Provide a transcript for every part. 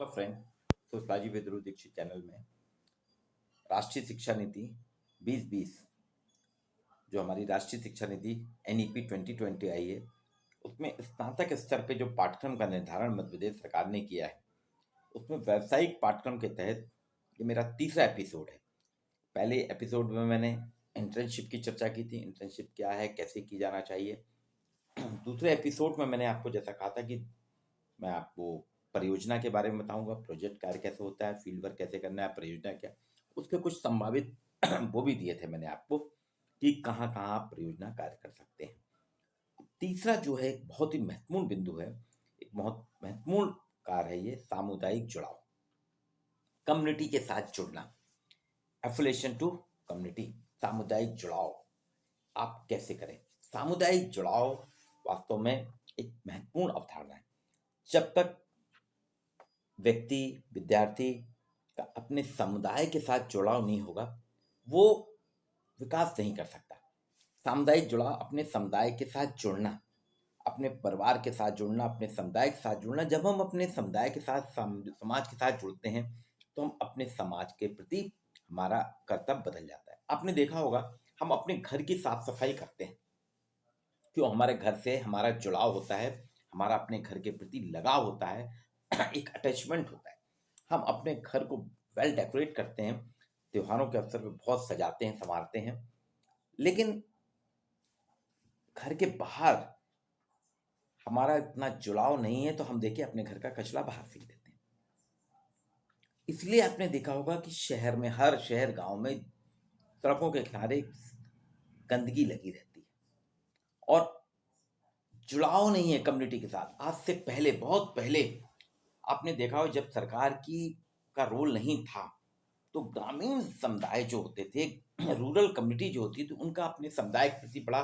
Hello friend, sociology with Dhruv Dikshit channel में राष्ट्रीय शिक्षा नीति 2020 जो हमारी राष्ट्रीय शिक्षा नीति NEP 2020 आई है, उसमें स्नातक स्तर पे जो पाठ्यक्रम का निर्धारण मध्य प्रदेश सरकार ने किया है, उसमें व्यावसायिक पाठ्यक्रम के तहत ये मेरा तीसरा एपिसोड है। पहले एपिसोड में मैंने इंटर्नशिप की चर्चा की थी, इंटर्नशिप क्या है, कैसे की जाना चाहिए। दूसरे एपिसोड में मैंने आपको जैसा कहा था कि मैं आपको परियोजना के बारे में बताऊंगा, प्रोजेक्ट कार्य कैसे होता है, फील्ड वर्क कैसे करना है, परियोजना क्या, उसके कुछ संभावित वो भी दिए थे मैंने आपको कि कहाँ कहाँ आप परियोजना कार्य कर सकते हैं। तीसरा जो है एक बहुत ही महत्वपूर्ण बिंदु है, एक बहुत महत्वपूर्ण कार्य है, ये सामुदायिक जुड़ाव, कम्युनिटी के साथ जुड़ना, एफिलिएशन टू कम्युनिटी। सामुदायिक जुड़ाव आप कैसे करें? सामुदायिक जुड़ाव वास्तव में एक महत्वपूर्ण अवधारणा है। जब तक व्यक्ति, विद्यार्थी का अपने समुदाय के साथ जुड़ाव नहीं होगा, वो विकास नहीं कर सकता। सामुदायिक जुड़ाव, अपने समुदाय के साथ जुड़ना, अपने परिवार के साथ जुड़ना, अपने समुदाय के साथ जुड़ना। जब हम अपने समुदाय के साथ, समाज के साथ जुड़ते हैं, तो हम अपने समाज के प्रति हमारा कर्तव्य बदल जाता है। आपने देखा होगा, हम अपने घर की साफ सफाई करते हैं, क्यों? हमारे घर से हमारा जुड़ाव होता है, हमारा अपने घर के प्रति लगाव होता है, एक अटैचमेंट होता है। हम अपने घर को वेल डेकोरेट करते हैं, त्योहारों के अवसर पर बहुत सजाते हैं, संवारते हैं, लेकिन घर के बाहर हमारा इतना जुड़ाव नहीं है, तो हम देखिए अपने घर का कचरा बाहर फेंक देते हैं। इसलिए आपने देखा होगा कि शहर में, हर शहर गांव में सड़कों के किनारे गंदगी लगी रहती है और जुड़ाव नहीं है कम्युनिटी के साथ। आज से पहले, बहुत पहले आपने देखा हो, जब सरकार की का रोल नहीं था, तो ग्रामीण समुदाय जो होते थे, रूरल कम्युनिटी जो होती थी, उनका अपने समुदाय के प्रति बड़ा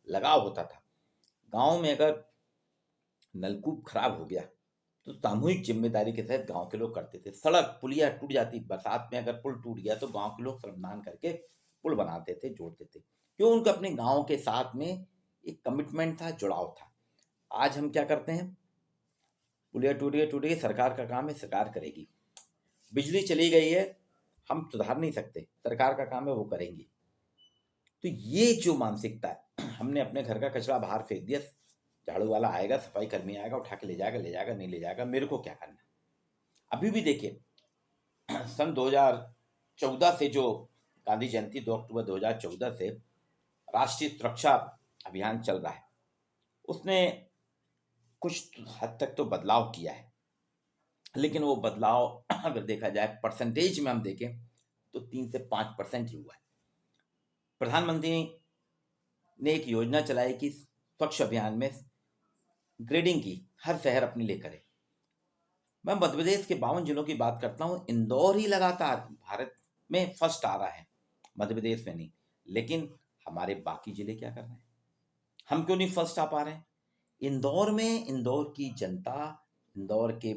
लगाव होता था। गांव में अगर नलकूप खराब हो गया तो सामूहिक जिम्मेदारी के तहत गांव के लोग करते थे। सड़क, पुलिया टूट जाती, बरसात में अगर पुल टूट गया तो गांव के लोग श्रमदान करके पुल बनाते थे, जोड़ते थे। क्यों? उनका अपने गांव के साथ में एक कमिटमेंट था, जुड़ाव था। आज हम क्या करते हैं? पुलिया टूट गई, सरकार का काम है, सरकार करेगी। बिजली चली गई है, हम सुधार नहीं सकते, सरकार का काम है, वो करेंगी। तो ये जो मानसिकता है, हमने अपने घर का कचरा बाहर फेंक दिया, झाड़ू वाला आएगा, सफाई कर्मी आएगा, उठा के ले जाएगा, नहीं ले जाएगा, मेरे को क्या करना। अभी भी देखिए, सन 2014 से जो गांधी जयंती 2 अक्टूबर 2014 से राष्ट्रीय सुरक्षा अभियान चल रहा है, उसने कुछ हद तक तो बदलाव किया है, लेकिन वो बदलाव अगर देखा जाए परसेंटेज में हम देखें तो 3 से 5% ही हुआ है। प्रधानमंत्री ने एक योजना चलाई कि स्वच्छ अभियान में ग्रेडिंग की, हर शहर अपने लिए करे। मैं मध्य प्रदेश के 52 जिलों की बात करता हूँ, इंदौर ही लगातार भारत में फर्स्ट आ रहा है, मध्य प्रदेश में नहीं। लेकिन हमारे बाकी जिले क्या कर रहे हैं? हम क्यों नहीं फर्स्ट आ पा रहे हैं? इंदौर में इंदौर की जनता, इंदौर के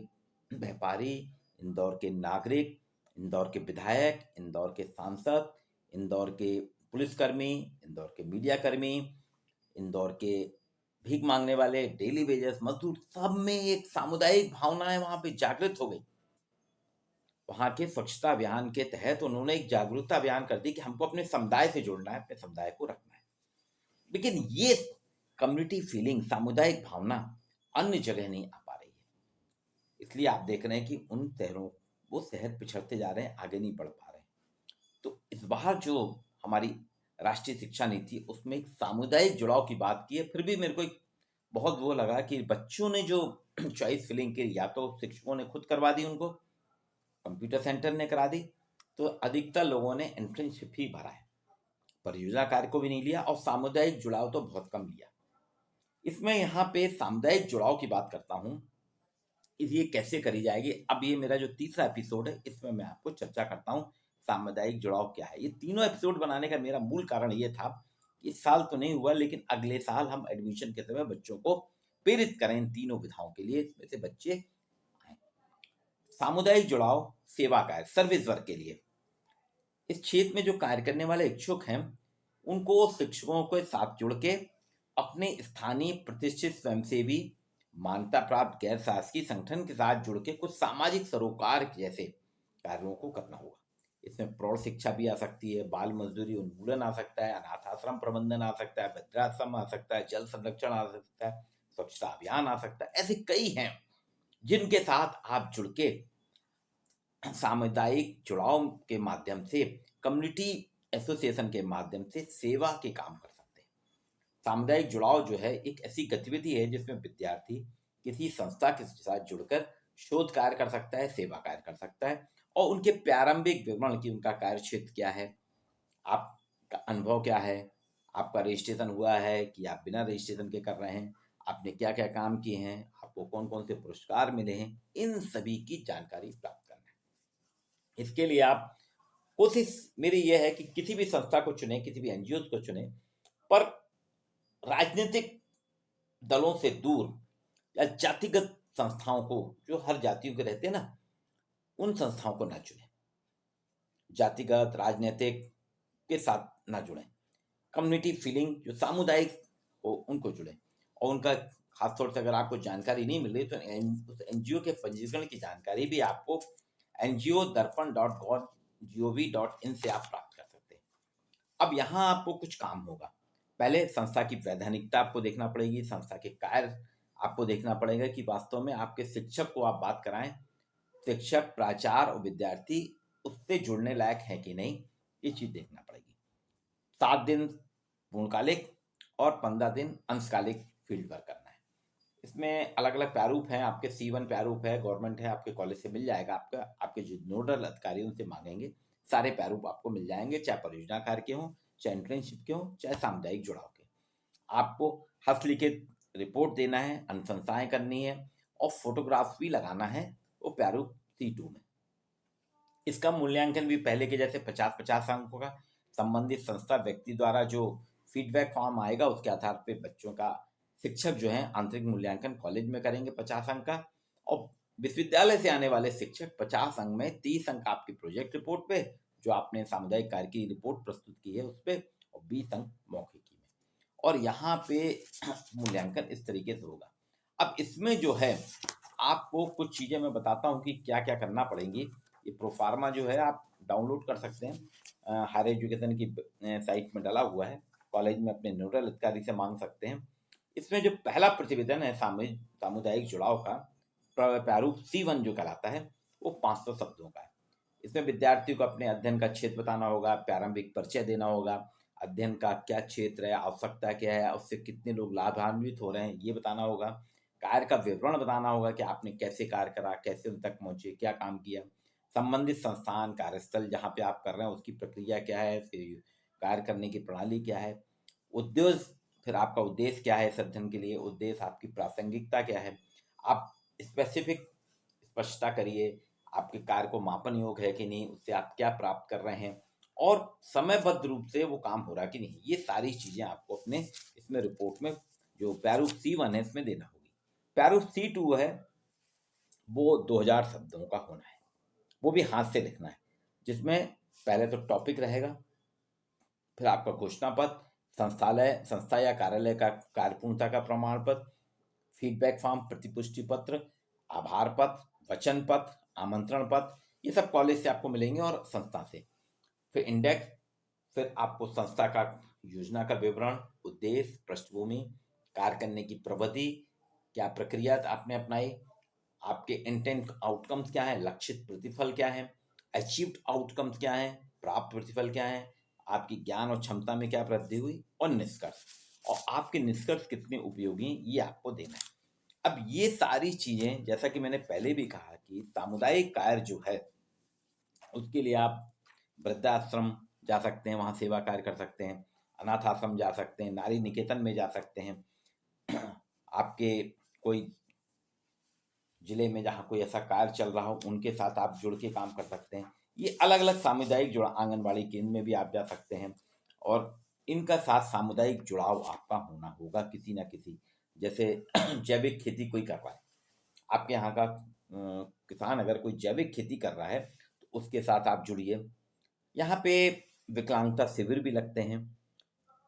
व्यापारी, इंदौर के नागरिक, इंदौर के विधायक, इंदौर के सांसद, इंदौर के पुलिसकर्मी, इंदौर के मीडिया कर्मी, इंदौर के भीख मांगने वाले, डेली वेजर्स, मजदूर, सब में एक सामुदायिक भावनाएं वहां पे जागृत हो गई। वहां के स्वच्छता अभियान के तहत उन्होंने एक जागरूकता अभियान कर दी कि हमको अपने समुदाय से जुड़ना है, अपने समुदाय को रखना है। लेकिन ये कम्युनिटी फीलिंग, सामुदायिक भावना अन्य जगह नहीं आ पा रही है। इसलिए आप देख रहे हैं कि उन शहरों, वो शहर पिछड़ते जा रहे हैं, आगे नहीं बढ़ पा रहे हैं। तो इस बार जो हमारी राष्ट्रीय शिक्षा नीति, उसमें एक सामुदायिक जुड़ाव की बात की है। फिर भी मेरे को एक बहुत वो लगा कि बच्चों ने जो चॉइस फिलिंग की, या तो शिक्षकों ने खुद करवा दी, उनको कंप्यूटर सेंटर ने करा दी, तो अधिकतर लोगों ने एंट्रेंस फी भरा है, परियोजना कार्य को भी नहीं लिया, और सामुदायिक जुड़ाव तो बहुत कम लिया। इसमें यहाँ पे सामुदायिक जुड़ाव की बात करता हूँ, ये कैसे करी जाएगी। अब ये मेरा जो तीसरा एपिसोड है, इसमें मैं आपको चर्चा करता हूँ सामुदायिक जुड़ाव क्या है। ये तीनों एपिसोड बनाने का मेरा मूल कारण ये था कि इस साल तो नहीं हुआ, लेकिन अगले साल हम एडमिशन के समय बच्चों को प्रेरित करें इन तीनों विधाओं के लिए, इसमें से बच्चे आए। सामुदायिक जुड़ाव सेवा का है, सर्विस वर्क के लिए। इस क्षेत्र में जो कार्य करने वाले इच्छुक हैं, उनको शिक्षकों के साथ जुड़ के अपने स्थानीय प्रतिष्ठित स्वयंसेवी, मान्यता प्राप्त गैर शासकीय संगठन के साथ जुड़ के कुछ सामाजिक सरोकार जैसे कार्यों को करना होगा। इसमें प्रौढ़ शिक्षा भी आ सकती है, बाल मजदूरी उन्मूलन आ सकता है, अनाथ आश्रम प्रबंधन आ सकता है, वृद्धाश्रम आ सकता है, जल संरक्षण आ सकता है, स्वच्छता अभियान आ सकता है। ऐसे कई हैं जिनके साथ आप जुड़ के सामुदायिक जुड़ाव के माध्यम से, कम्युनिटी एसोसिएशन के माध्यम से सेवा के काम कर सकते हैं। सामुदायिक जुड़ाव जो है एक ऐसी गतिविधि है जिसमें विद्यार्थी किसी संस्था के साथ जुड़कर शोध कार्य कर सकता है, सेवा कार्य कर सकता है, और उनके प्रारंभिक विवरण की उनका कार्य क्षेत्र क्या है, आपका अनुभव क्या है, आपका रजिस्ट्रेशन हुआ है कि आप बिना रजिस्ट्रेशन के कर रहे हैं, आपने क्या क्या काम किए हैं, आपको कौन कौन से पुरस्कार मिले हैं, इन सभी की जानकारी प्राप्त करना है। इसके लिए आप कोशिश मेरी यह है कि किसी भी संस्था को चुने, किसी भी एनजीओ को चुने, पर राजनीतिक दलों से दूर या जातिगत संस्थाओं को, जो हर जातियों के रहते हैं ना, उन संस्थाओं को ना चुने, जातिगत राजनीतिक के साथ ना जुड़ें। कम्युनिटी फीलिंग जो सामुदायिक हो उनको जुड़ें, और उनका खासतौर से अगर आपको जानकारी नहीं मिल रही तो उस एनजीओ के पंजीकरण की जानकारी भी आपको NGOdarpan.gov.in से आप प्राप्त कर सकते हैं। अब यहाँ आपको कुछ काम होगा। पहले संस्था की वैधानिकता आपको देखना पड़ेगी, संस्था के कार्य आपको देखना पड़ेगा कि वास्तव में आपके शिक्षक को आप बात कराएं, शिक्षक, प्राचार्य और विद्यार्थी उससे जुड़ने लायक है कि नहीं, ये चीज देखना पड़ेगी। 7 दिन पूर्णकालिक और 15 दिन अंशकालिक फील्ड वर्क करना है। इसमें अलग अलग प्रारूप हैं, आपके C1 प्रारूप है, गवर्नमेंट है, आपके कॉलेज से मिल जाएगा, आपके जो नोडल अधिकारी उनसे मांगेंगे, सारे प्रारूप आपको मिल जाएंगे, चाहे परियोजना कार्य के हों, चाहे इंटर्नशिप के हों, चाहे सामुदायिक जुड़ाव के। आपको हस्तलिखित रिपोर्ट देना है, अनुशंसाएं करनी है, और फोटोग्राफ भी लगाना है, वो प्रारूप C2 में। इसका मूल्यांकन भी पहले के जैसे 50-50 अंकों का, संबंधित संस्था व्यक्ति द्वारा जो फीडबैक फॉर्म आएगा उसके आधार पर बच्चों का शिक्षक जो है आंतरिक मूल्यांकन कॉलेज में करेंगे 50 अंक का, और विश्वविद्यालय से आने वाले शिक्षक 50 अंक में 30 अंक आपकी प्रोजेक्ट रिपोर्ट पे, जो आपने सामुदायिक कार्य की रिपोर्ट प्रस्तुत की है उस पर, और 20 अंक मौखिकी में। और यहाँ पे मूल्यांकन इस तरीके से होगा। अब इसमें जो है आपको कुछ चीजें मैं बताता हूँ कि क्या क्या करना पड़ेंगी। ये प्रोफार्मा जो है आप डाउनलोड कर सकते हैं, हायर एजुकेशन की साइट में डाला हुआ है, कॉलेज में अपने नोडल अधिकारी से मांग सकते हैं। इसमें जो पहला प्रतिवेदन है सामुदायिक जुड़ाव का, प्रारूप C1 जो कहलाता है, वो 500 शब्दों का है। इसमें विद्यार्थियों को अपने अध्ययन का क्षेत्र बताना होगा, प्रारंभिक परिचय देना होगा, अध्ययन का क्या क्षेत्र है, आवश्यकता क्या है, उससे कितने लोग लाभान्वित हो रहे हैं ये बताना होगा, कार्य का विवरण बताना होगा कि आपने कैसे कार्य करा, कैसे उन तक पहुंचे, क्या काम किया, संबंधित संस्थान, कार्यस्थल जहाँ पे आप कर रहे हैं उसकी प्रक्रिया क्या है, कार्य करने की प्रणाली क्या है, उद्देश्य, फिर आपका उद्देश्य क्या है इस अध्ययन के लिए, उद्देश्य, आपकी प्रासंगिकता क्या है, आप स्पेसिफिक स्पष्टता करिए, आपके कार्य को मापन योग्य है कि नहीं, उससे आप क्या प्राप्त कर रहे हैं, और समयबद्ध रूप से वो काम हो रहा है कि नहीं, ये सारी चीजें आपको अपने इसमें रिपोर्ट में, जो प्रारूप C1 है इसमें देना होगी। प्रारूप C2 है वो 2000 शब्दों का होना है, वो भी हाथ से लिखना है, जिसमें पहले तो टॉपिक रहेगा, फिर आपका घोषणा पत्र, संस्था या कार्यालय का कार्यपूर्णता का प्रमाण पत्र, फीडबैक फॉर्म, प्रतिपुष्टि पत्र, आभार पत्र, वचन पत्र, आमंत्रण पत्र, ये सब कॉलेज से आपको मिलेंगे और संस्था से। फिर इंडेक्स, फिर आपको संस्था का योजना का विवरण, उद्देश्य, पृष्ठभूमि, कार्य करने की प्रविधि, क्या प्रक्रिया आपने अपनाई, आपके इंटेंट आउटकम्स क्या है, लक्षित प्रतिफल क्या है, अचीव्ड आउटकम्स क्या है, प्राप्त प्रतिफल क्या है, आपकी ज्ञान और क्षमता में क्या वृद्धि हुई, और निष्कर्ष, और आपके निष्कर्ष कितने उपयोगी ये आपको देना है। अब ये सारी चीजें, जैसा कि मैंने पहले भी कहा कि सामुदायिक कार्य जो है उसके लिए आप वृद्धाश्रम जा सकते हैं, वहां सेवा कार्य कर सकते हैं, अनाथ आश्रम जा सकते हैं, नारी निकेतन में जा सकते हैं, आपके कोई जिले में जहाँ कोई ऐसा कार्य चल रहा हो उनके साथ आप जुड़ के काम कर सकते हैं। ये अलग अलग सामुदायिक जुड़ाव, आंगनबाड़ी केंद्र में भी आप जा सकते हैं, और इनका साथ सामुदायिक जुड़ाव आपका होना होगा किसी ना किसी, जैसे जैविक खेती कोई कर रहा है, आपके यहाँ का किसान अगर कोई जैविक खेती कर रहा है तो उसके साथ आप जुड़िए। यहाँ पे विकलांगता शिविर भी लगते हैं,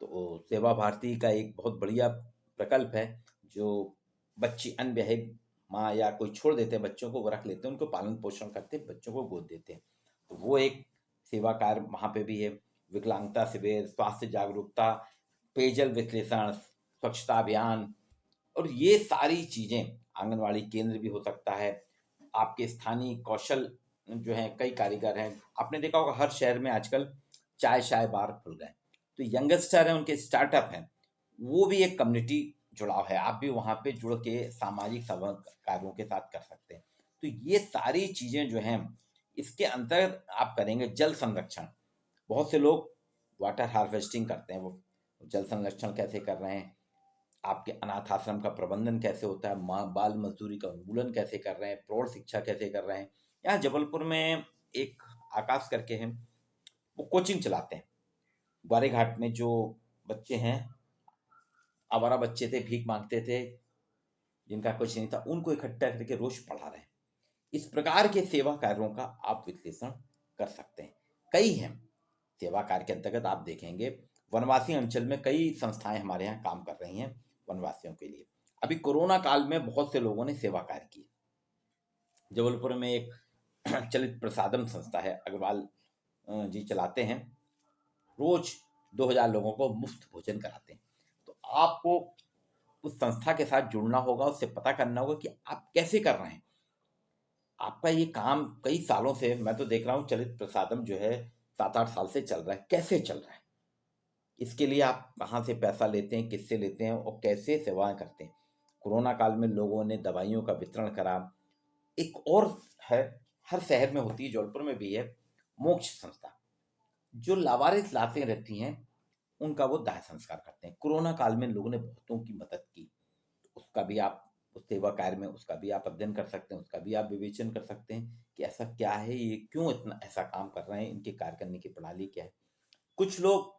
तो सेवा भारती का एक बहुत बढ़िया प्रकल्प है जो बच्ची अनब्याही माँ या कोई छोड़ देते हैं बच्चों को, वो रख लेते हैं, उनको पालन पोषण करते हैं, बच्चों को गोद देते हैं। तो वो एक सेवा कार्य वहाँ पे भी है। विकलांगता शिविर, स्वास्थ्य जागरूकता, पेयजल विश्लेषण, स्वच्छता अभियान, और ये सारी चीज़ें, आंगनवाड़ी केंद्र भी हो सकता है। आपके स्थानीय कौशल जो हैं, कई कारीगर हैं, आपने देखा होगा हर शहर में आजकल चाय बार खुल गए। तो यंगस्टर हैं, उनके स्टार्टअप हैं, वो भी एक कम्युनिटी जुड़ाव है, आप भी वहाँ पे जुड़ के सामाजिक कार्यों के साथ कर सकते हैं। तो ये सारी चीज़ें जो हैं, इसके अंतर्गत आप करेंगे जल संरक्षण। बहुत से लोग वाटर हार्वेस्टिंग करते हैं, वो जल संरक्षण कैसे कर रहे हैं, आपके अनाथ आश्रम का प्रबंधन कैसे होता है, माँ बाल मजदूरी का उन्मूलन कैसे कर रहे हैं, प्रौढ़ शिक्षा कैसे कर रहे हैं। यहाँ जबलपुर में एक आकाश करके हैं, वो कोचिंग चलाते हैं। ग्वारे घाट में जो बच्चे हैं, आवारा बच्चे थे, भीख मांगते थे, जिनका कुछ नहीं था, उनको इकट्ठा करके रोज पढ़ा रहे हैं। इस प्रकार के सेवा कार्यों का आप विश्लेषण कर सकते हैं। कई हैं सेवा कार्य के अंतर्गत, आप देखेंगे वनवासी अंचल में कई संस्थाएं हमारे यहाँ काम कर रही हैं वनवासियों के लिए। अभी कोरोना काल में बहुत से लोगों ने सेवा कार्य किए। जबलपुर में एक चलित प्रसादम संस्था है, अग्रवाल जी चलाते हैं, रोज 2000 लोगों को मुफ्त भोजन कराते हैं। तो आपको उस संस्था के साथ जुड़ना होगा, उससे पता करना होगा कि आप कैसे कर रहे हैं। आपका ये काम कई सालों से, मैं तो देख रहा हूँ चलित प्रसादम जो है 7-8 साल से चल रहा है, कैसे चल रहा है, इसके लिए आप कहाँ से पैसा लेते हैं, किससे लेते हैं और कैसे सेवाएं करते हैं। कोरोना काल में लोगों ने दवाइयों का वितरण करा। एक और है, हर शहर में होती है, जौनपुर में भी है, मोक्ष संस्था, जो लावारिस लाशें रहती हैं उनका वो दाह संस्कार करते हैं। कोरोना काल में लोगों ने बहुतों की मदद की, तो उसका भी आप उस सेवा कार्य में उसका भी आप अध्ययन कर सकते हैं, उसका भी आप विवेचन कर सकते हैं कि ऐसा क्या है, ये क्यों इतना ऐसा काम कर रहे हैं, इनके कार्य करने की प्रणाली क्या है। कुछ लोग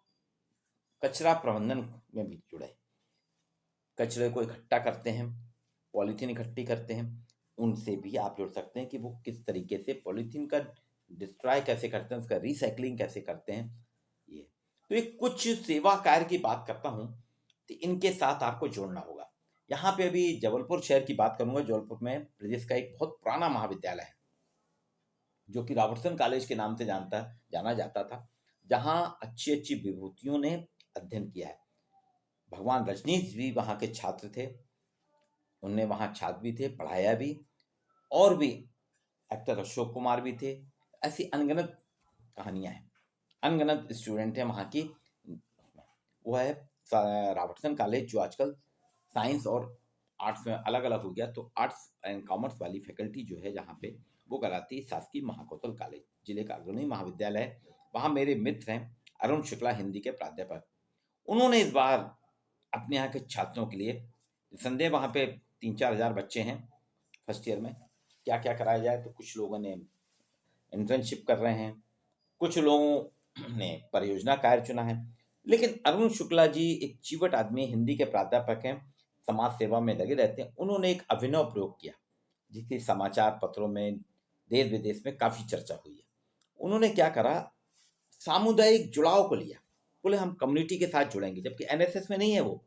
कचरा प्रबंधन में भी जुड़े, कचरे को इकट्ठा करते हैं, पॉलीथीन इकट्ठी करते हैं, उनसे भी आप जुड़ सकते हैं कि वो किस तरीके से पॉलीथीन का डिस्ट्रॉय कैसे करते हैं, उसका रिसाइकलिंग कैसे करते हैं। ये तो एक कुछ सेवा कार्य की बात करता हूँ, तो इनके साथ आपको जोड़ना होगा। यहाँ पे अभी जबलपुर शहर की बात करूंगा। जबलपुर में प्रदेश का एक बहुत पुराना महाविद्यालय है, जो कि रॉबर्टसन कॉलेज के नाम से जाना जाता था, जहाँ अच्छी अच्छी विभूतियों ने अध्ययन किया है। भगवान रजनीश भी वहाँ के छात्र थे, उनने वहाँ छात्र भी थे, पढ़ाया भी, और भी एक्टर अशोक कुमार भी थे। ऐसी अनगिनत कहानियां हैं, अनगिनत स्टूडेंट हैं वहाँ की। वो है रॉबर्टसन कॉलेज, जो आजकल साइंस और आर्ट्स में अलग अलग हो गया। तो आर्ट्स एंड कॉमर्स वाली फैकल्टी जो है जहाँ पे, वो कराती है शासकीय महाकौशल कॉलेज, जिले का अग्रणी महाविद्यालय है। वहाँ मेरे मित्र हैं अरुण शुक्ला, हिंदी के प्राध्यापक। उन्होंने इस बार अपने यहाँ के छात्रों के लिए, संदेह वहाँ पे 3-4 हज़ार बच्चे हैं फर्स्ट ईयर में, क्या क्या कराया जाए। तो कुछ लोगों ने इंटर्नशिप कर रहे हैं, कुछ लोगों ने परियोजना कार्य चुना है। लेकिन अरुण शुक्ला जी एक चिवट आदमी, हिंदी के प्राध्यापक हैं, समाज सेवा में लगे रहते हैं। उन्होंने एक अभिनव प्रयोग किया, जिसकी समाचार पत्रों में देश विदेश में काफी चर्चा हुई है। उन्होंने क्या करा, सामुदायिक जुड़ाव को लिया, बोले हम कम्युनिटी के साथ जुड़ेंगे। जबकि एनएसएस में नहीं है, वो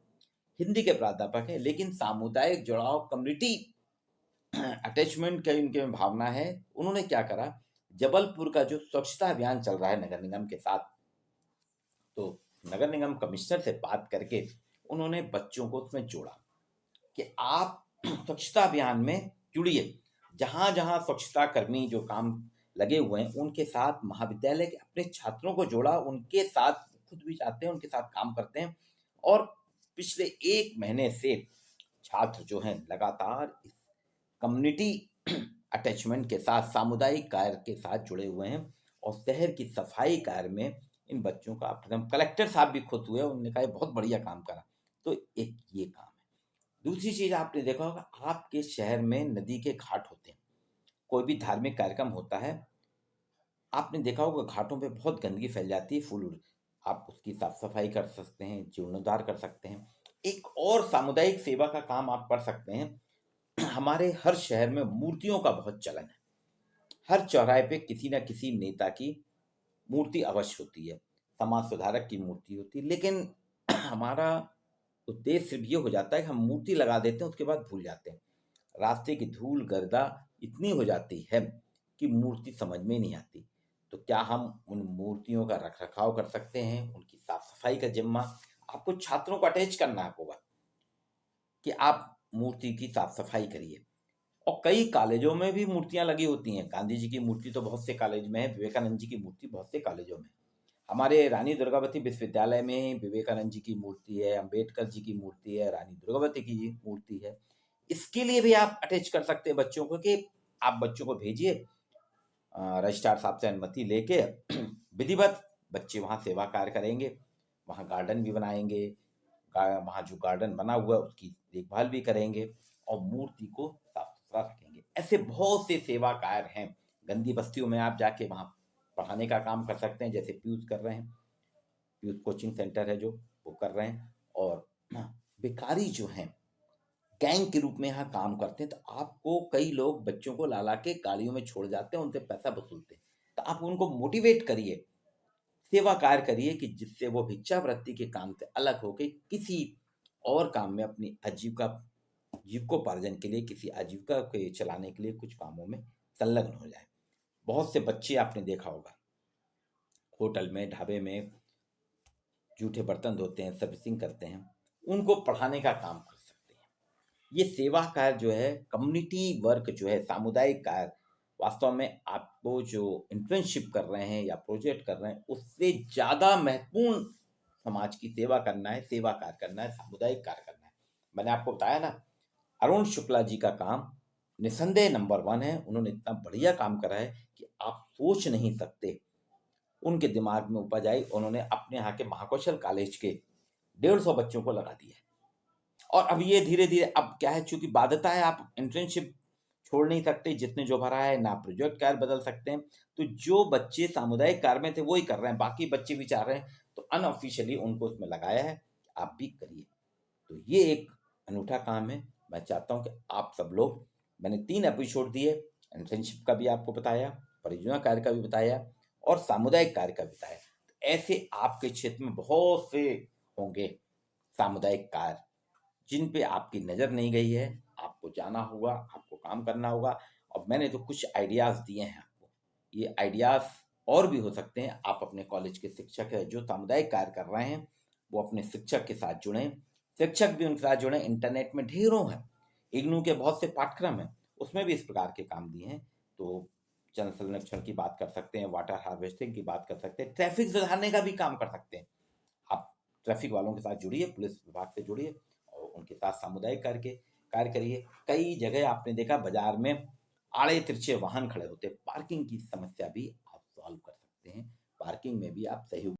हिंदी के प्राध्यापक है, लेकिन सामुदायिक जुड़ाव, कम्युनिटी अटैचमेंट का इनके में भावना है। उन्होंने क्या करा, जबलपुर का जो स्वच्छता अभियान चल रहा है नगर निगम के साथ, तो नगर निगम कमिश्नर से बात करके उन्होंने बच्चों को उसमें जोड़ा कि आप स्वच्छता अभियान में जुड़िए। जहां जहां स्वच्छता कर्मी जो काम लगे हुए हैं, उनके साथ महाविद्यालय के अपने छात्रों को जोड़ा, उनके साथ खुद भी जाते हैं, उनके साथ काम करते हैं। और पिछले 1 महीने से छात्र जो हैं लगातार इस कम्युनिटी अटैचमेंट के साथ, सामुदायिक कार्य के साथ जुड़े हुए हैं। और शहर की सफाई कार्य में इन बच्चों का प्रथम, कलेक्टर साहब भी खुद हुए, उन्होंने कहा बहुत बढ़िया काम करा। तो एक ये काम है। दूसरी चीज आपने देखा होगा, आपके शहर में नदी के घाट होते हैं, कोई भी धार्मिक कार्यक्रम होता है, आपने देखा होगा घाटों पे बहुत गंदगी फैल जाती है, फूल, आप उसकी साफ सफाई कर सकते हैं, जीर्णोद्धार कर सकते हैं। एक और सामुदायिक सेवा का काम आप कर सकते हैं। हमारे हर शहर में मूर्तियों का बहुत चलन है, हर चौराहे पे किसी न किसी नेता की मूर्ति अवश्य होती है, समाज सुधारक की मूर्ति होती है। लेकिन हमारा उद्देश्य सिर्फ ये हो जाता है कि हम मूर्ति लगा देते हैं, उसके बाद भूल जाते हैं। रास्ते की धूल गर्दा इतनी हो जाती है कि मूर्ति समझ में नहीं आती। तो क्या हम उन मूर्तियों का रख रखाव कर सकते हैं? उनकी साफ सफाई का जिम्मा आपको छात्रों को अटैच करना होगा कि आप मूर्ति की साफ सफाई करिए। और कई कॉलेजों में भी मूर्तियां लगी होती हैं। गांधी जी की मूर्ति तो बहुत से कॉलेज में है, विवेकानंद जी की मूर्ति बहुत से कॉलेजों में है। हमारे रानी दुर्गावती विश्वविद्यालय में विवेकानंद जी की मूर्ति है, अंबेडकर जी की मूर्ति है, रानी दुर्गावती की मूर्ति है। इसके लिए भी आप अटैच कर सकते हैं बच्चों को कि आप बच्चों को भेजिए, रजिस्ट्रार साहब से अनुमति लेके विधिवत बच्चे वहाँ सेवा कार्य करेंगे, वहाँ गार्डन भी बनाएंगे, वहाँ जो गार्डन बना हुआ है उसकी देखभाल भी करेंगे और मूर्ति को साफ सुथरा रखेंगे। ऐसे बहुत से सेवा कार्य हैं। गंदी बस्तियों में आप जाके वहाँ पढ़ाने का काम कर सकते हैं, जैसे पीयूष कर रहे हैं, पीयूष कोचिंग सेंटर है जो वो कर रहे हैं। और भिखारी जो हैं गैंग के रूप में यहाँ काम करते हैं, तो आपको कई लोग बच्चों को ला ला के गाड़ियों में छोड़ जाते हैं, उनसे पैसा वसूलते हैं। तो आप उनको मोटिवेट करिए, सेवा कार्य करिए कि जिससे वो भिक्षावृत्ति के काम से अलग होकर किसी और काम में अपनी जीविकोपार्जन के लिए, किसी आजीविका को चलाने के लिए कुछ कामों में संलग्न हो जाए। बहुत से बच्चे आपने देखा होगा होटल में, ढाबे में जूठे बर्तन धोते हैं, सर्विसिंग करते हैं, उनको पढ़ाने का काम कर सकते हैं। ये सेवा कार्य जो है, कम्युनिटी वर्क जो है, सामुदायिक कार्य, वास्तव में आपको जो इंटर्नशिप कर रहे हैं या प्रोजेक्ट कर रहे हैं, उससे ज़्यादा महत्वपूर्ण समाज की सेवा करना है, सेवा कार्य करना है, सामुदायिक कार्य करना है। मैंने आपको बताया ना, अरुण शुक्ला जी का काम निसंदेह नंबर 1 है। उन्होंने इतना बढ़िया काम करा है कि आप सोच नहीं सकते। उनके दिमाग में उपज आई, उन्होंने अपने यहाँ के महाकौशल कॉलेज के 150 बच्चों को लगा दिया है। और अब ये धीरे धीरे, अब क्या है, चूंकि बाध्यता है, आप इंटर्नशिप छोड़ नहीं सकते, जितने जो भरा है ना प्रोजेक्ट कार्य बदल सकते हैं। तो जो बच्चे सामुदायिक कार्य में थे वही कर रहे हैं, बाकी बच्चे भी चाह रहे हैं, तो अनऑफिशियली उनको उसमें लगाया है, आप भी करिए। तो ये एक अनूठा काम है। मैं चाहता हूँ कि आप सब लोग, मैंने 3 एपिसोड दिए, इंटर्नशिप का भी आपको बताया, परियोजना कार्य का भी बताया और सामुदायिक कार्य का भी बताया। ऐसे आपके क्षेत्र में बहुत से होंगे सामुदायिक कार्य जिन पे आपकी नज़र नहीं गई है। आपको जाना होगा, आपको काम करना होगा। और मैंने तो कुछ आइडियाज़ दिए हैं आपको, ये आइडियाज़ और भी हो सकते हैं। आप अपने कॉलेज के शिक्षक है जो सामुदायिक कार्य कर रहे हैं, वो अपने शिक्षक के साथ जुड़ें, शिक्षक भी उनके साथ जुड़ें। इंटरनेट में ढेरों हैं, इग्नू के बहुत से पाठ्यक्रम हैं, उसमें भी इस प्रकार के काम दिए हैं। तो जल संरक्षण की बात कर सकते हैं, वाटर हार्वेस्टिंग की बात कर सकते हैं, ट्रैफिक सुधारने का भी काम कर सकते हैं। आप ट्रैफिक वालों के साथ जुड़िए, पुलिस विभाग से जुड़िए और उनके साथ सामुदायिक कार्य करिए। कई जगह आपने देखा बाजार में आड़े तिरछे वाहन खड़े होते हैं, पार्किंग की समस्या भी आप सॉल्व कर सकते हैं। पार्किंग में भी आप सहयोग